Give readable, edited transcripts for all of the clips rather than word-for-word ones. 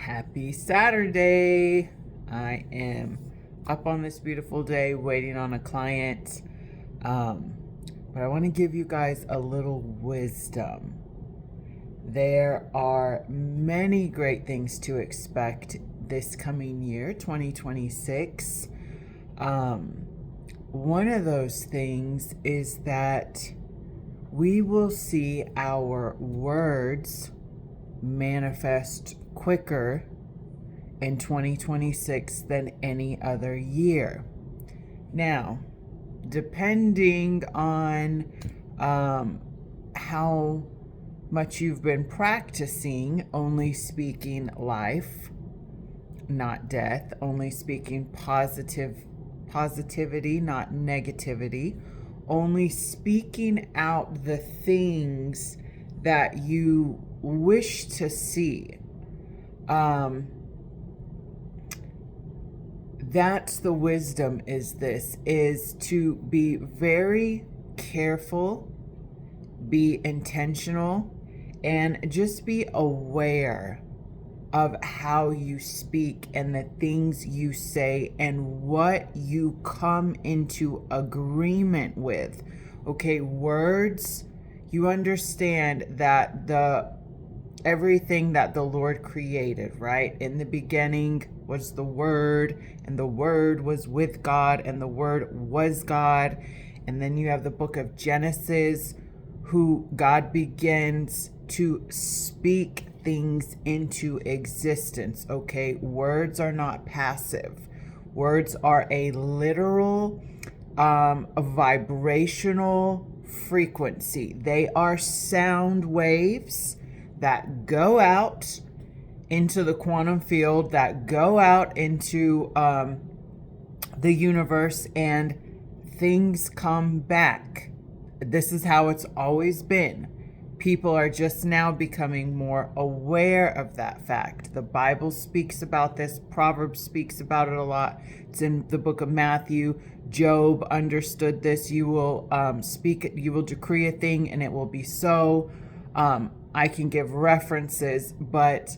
Happy Saturday! I am up on this beautiful day waiting on a client. Um, but I want to give you guys a little wisdom. There are many great things to expect this coming year, 2026. Um, One of those things is that we will see our words manifest quicker in 2026 than any other year. Now, depending on how much you've been practicing only speaking life, not death, only speaking positivity, not negativity, only speaking out the things that you wish to see. That's the wisdom is to be very careful, be intentional, and just be aware of how you speak and the things you say and what you come into agreement with. Okay, words, you understand that everything that the Lord created, right? In the beginning was the Word, and the Word was with God, and the Word was God. And then you have the book of Genesis, who God begins to speak things into existence. Okay, words are not passive. Words are a literal, a vibrational frequency. They are sound waves that go out into the quantum field, that go out into the universe, and things come back. This is how it's always been. People are just now becoming more aware of that fact. The Bible speaks about this. Proverbs speaks about it a lot. It's in the book of Matthew. Job understood this. You will you will decree a thing and it will be so. I can give references, but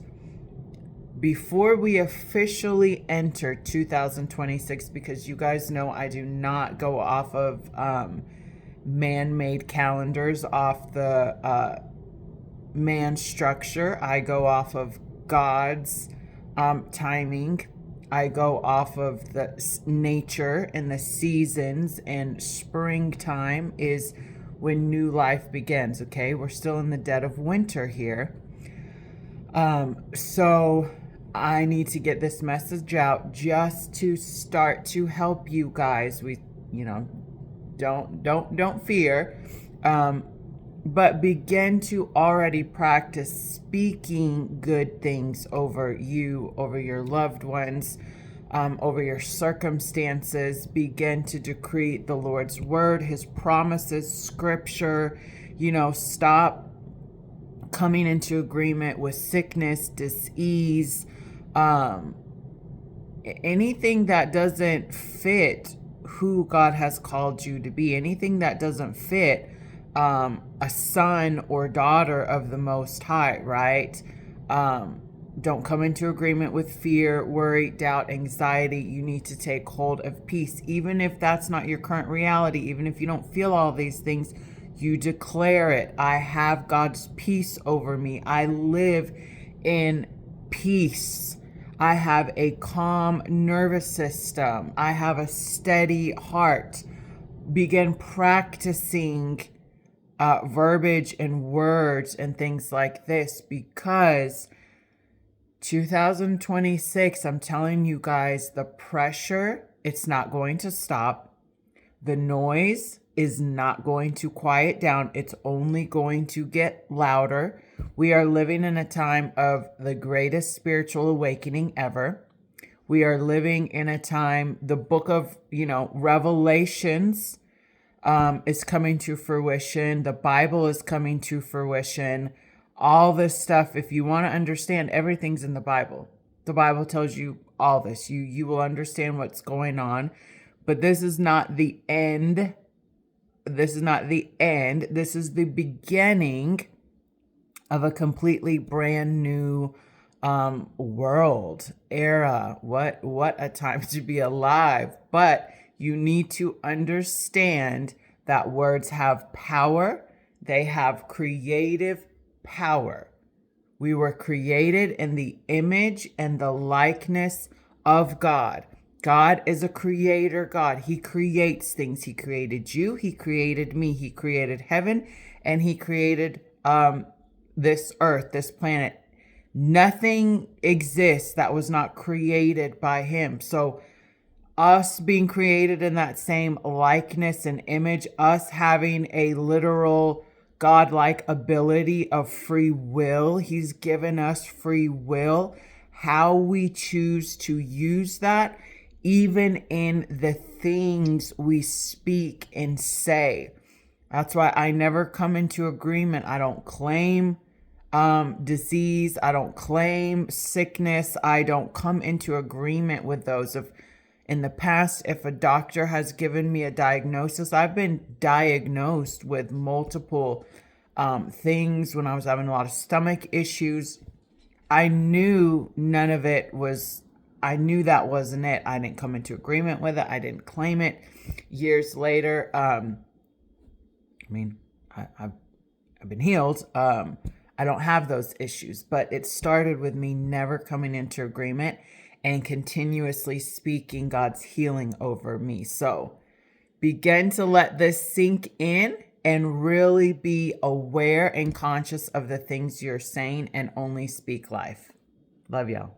before we officially enter 2026, because you guys know I do not go off of man-made calendars, off the man structure. I go off of God's timing. I go off of the nature and the seasons, and springtime is when new life begins. Okay, we're still in the dead of winter here. So I need to get this message out just to start to help you guys. Don't fear, but begin to already practice speaking good things over you, over your loved ones, over your circumstances. Begin to decree the Lord's word, his promises, scripture. Stop coming into agreement with sickness, disease, anything that doesn't fit who God has called you to be, anything that doesn't fit a son or daughter of the Most High, right? Don't come into agreement with fear, worry, doubt, anxiety. You need to take hold of peace. Even if that's not your current reality, even if you don't feel all these things, you declare it. I have God's peace over me. I live in peace. I have a calm nervous system. I have a steady heart. Begin practicing verbiage and words and things like this, because 2026, I'm telling you guys, the pressure, it's not going to stop. The noise is not going to quiet down. It's only going to get louder. We are living in a time of the greatest spiritual awakening ever. We are living in a time, the book of, Revelations is coming to fruition. The Bible is coming to fruition. All this stuff, if you want to understand, everything's in the Bible. The Bible tells you all this. You will understand what's going on. But this is not the end. This is not the end. This is the beginning of a completely brand new world era. What a time to be alive. But you need to understand that words have power. They have creative power. We were created in the image and the likeness of God. God is a creator God. He creates things. He created you. He created me. He created heaven, and he created this earth, this planet. Nothing exists that was not created by him. So us being created in that same likeness and image, us having a literal godlike ability of free will. He's given us free will. How we choose to use that, even in the things we speak and say. That's why I never come into agreement. I don't claim disease. I don't claim sickness. I don't come into agreement with those. In the past, if a doctor has given me a diagnosis, I've been diagnosed with multiple things when I was having a lot of stomach issues. I knew none of it was, I knew that wasn't it. I didn't come into agreement with it. I didn't claim it. Years later, I've been healed. I don't have those issues, but it started with me never coming into agreement and continuously speaking God's healing over me. So begin to let this sink in and really be aware and conscious of the things you're saying, and only speak life. Love y'all.